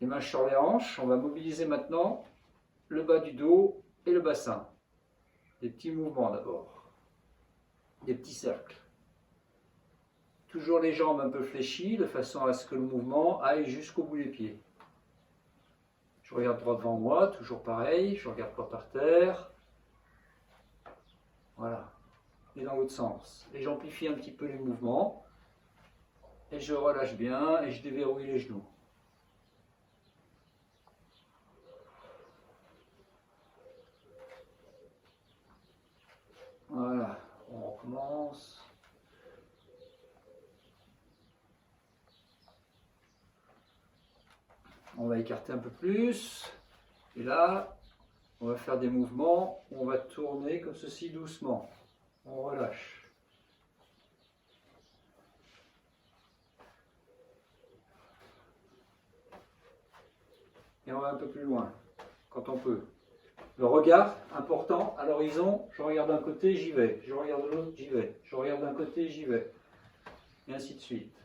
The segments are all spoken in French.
Les mains sur les hanches. On va mobiliser maintenant le bas du dos et le bassin. Des petits mouvements d'abord. Des petits cercles. Toujours les jambes un peu fléchies, de façon à ce que le mouvement aille jusqu'au bout des pieds. Je regarde droit devant moi, toujours pareil, je ne regarde pas par terre. Voilà. Et dans l'autre sens. Et j'amplifie un petit peu les mouvements. Et je relâche bien et je déverrouille les genoux. Voilà, on recommence. On va écarter un peu plus. Et là, on va faire des mouvements. On va tourner comme ceci doucement. On relâche. Et on va un peu plus loin, quand on peut. Le regard, important, à l'horizon, je regarde d'un côté, j'y vais. Je regarde de l'autre, j'y vais. Je regarde d'un côté, j'y vais. Et ainsi de suite.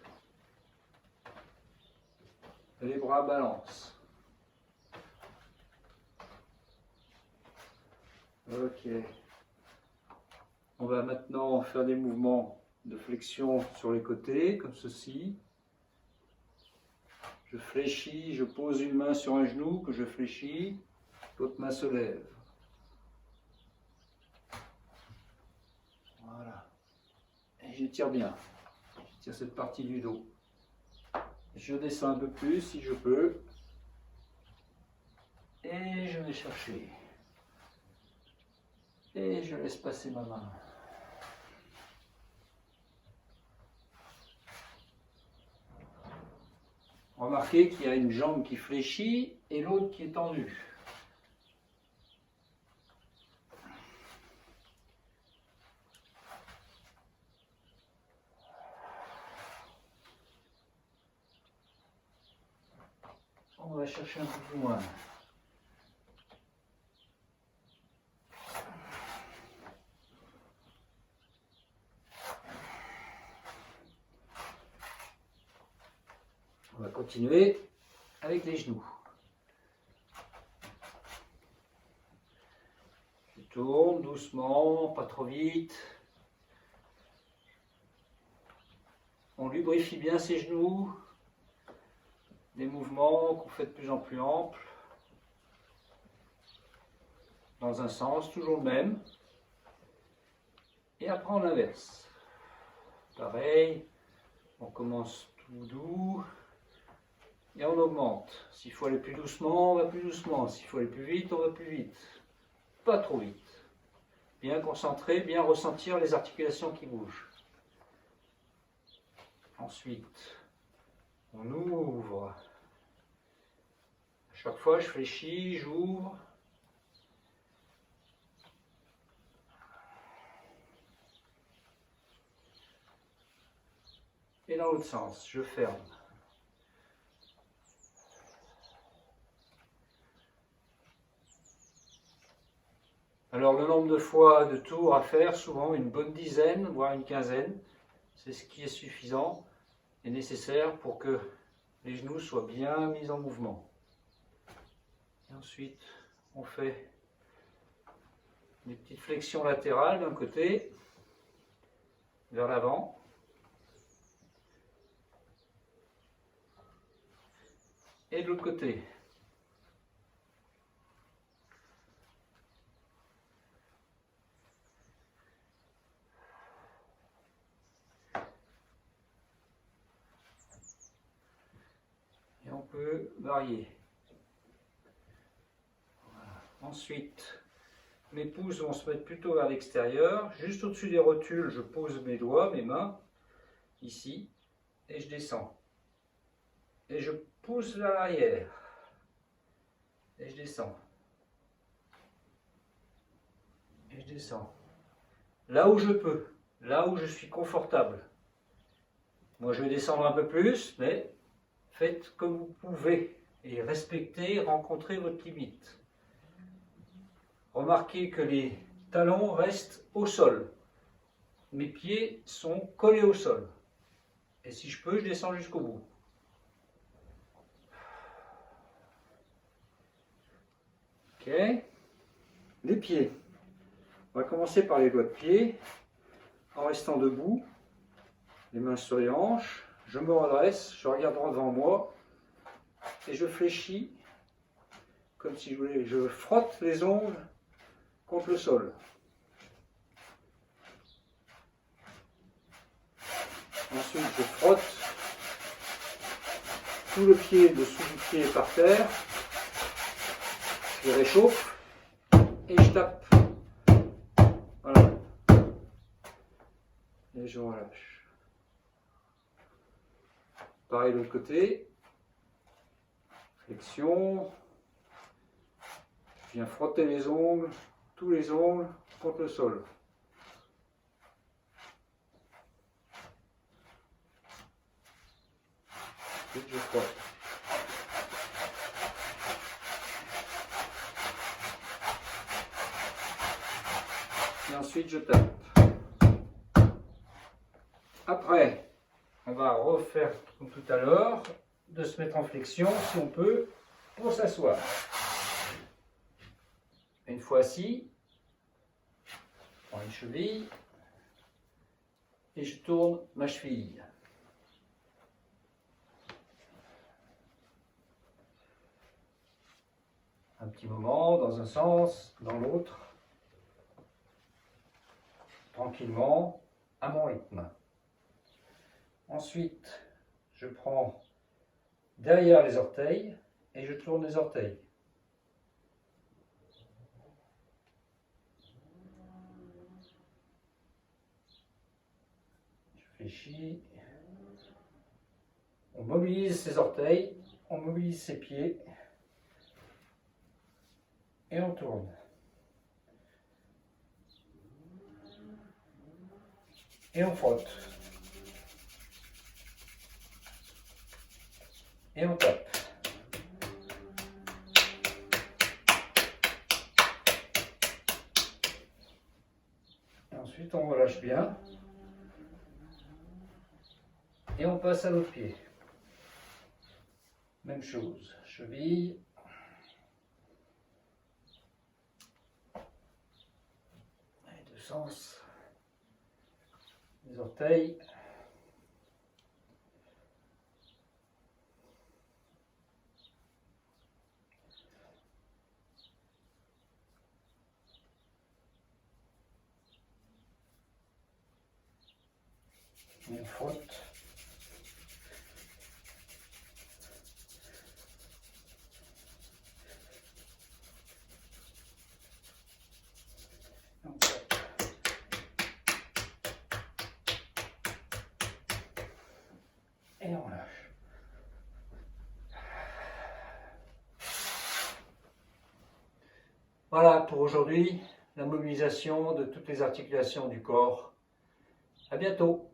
Et les bras balancent. Ok. On va maintenant faire des mouvements de flexion sur les côtés, comme ceci. Je fléchis, je pose une main sur un genou que je fléchis, l'autre main se lève. Voilà. Et j'étire bien. J'étire cette partie du dos. Je descends un peu plus si je peux. Et je vais chercher. Et je laisse passer ma main. Remarquez qu'il y a une jambe qui fléchit et l'autre qui est tendue. On va chercher un peu plus loin. On va continuer avec les genoux. Je tourne doucement, pas trop vite. On lubrifie bien ses genoux. Des mouvements qu'on fait de plus en plus amples. Dans un sens, toujours le même. Et après on inverse. Pareil, on commence tout doux. Et on augmente. S'il faut aller plus doucement, on va plus doucement. S'il faut aller plus vite, on va plus vite. Pas trop vite. Bien concentré, bien ressentir les articulations qui bougent. Ensuite, on ouvre. À chaque fois, je fléchis, j'ouvre. Et dans l'autre sens, je ferme. Alors le nombre de fois de tours à faire, souvent une bonne dizaine, voire une quinzaine, c'est ce qui est suffisant et nécessaire pour que les genoux soient bien mis en mouvement. Et ensuite, on fait des petites flexions latérales d'un côté, vers l'avant. Et de l'autre côté. Et on peut varier. Voilà. Ensuite, mes pouces vont se mettre plutôt vers l'extérieur. Juste au-dessus des rotules, je pose mes doigts, mes mains, ici, et je descends. Et je pousse vers l'arrière. Et je descends. Et je descends. Là où je peux, là où je suis confortable. Moi, je vais descendre un peu plus, mais faites comme vous pouvez et respectez, rencontrez votre limite. Remarquez que les talons restent au sol. Mes pieds sont collés au sol. Et si je peux, je descends jusqu'au bout. Ok. Les pieds. On va commencer par les doigts de pied, en restant debout, les mains sur les hanches. Je me redresse, je regarde droit devant moi et je fléchis comme si je frotte les ongles contre le sol. Ensuite, je frotte tout le pied, le dessous du pied par terre. Je réchauffe et je tape. Voilà. Et je relâche. Pareil de l'autre côté. Flexion. Je viens frotter les ongles, tous les ongles contre le sol. Ensuite, je frotte. Et ensuite, je tape. Après, on va refaire comme tout à l'heure, de se mettre en flexion, si on peut, pour s'asseoir. Une fois assis, je prends une cheville et je tourne ma cheville. Un petit moment dans un sens, dans l'autre, tranquillement, à mon rythme. Ensuite, je prends derrière les orteils et je tourne les orteils. Je fléchis. On mobilise ses orteils, on mobilise ses pieds et on tourne. Et on frotte. Et on tape. Et ensuite on relâche bien. Et on passe à l'autre pied. Même chose. Cheville. Les deux sens. Les orteils. On frotte. On tape. Et on lâche. Voilà pour aujourd'hui, la mobilisation de toutes les articulations du corps. À bientôt.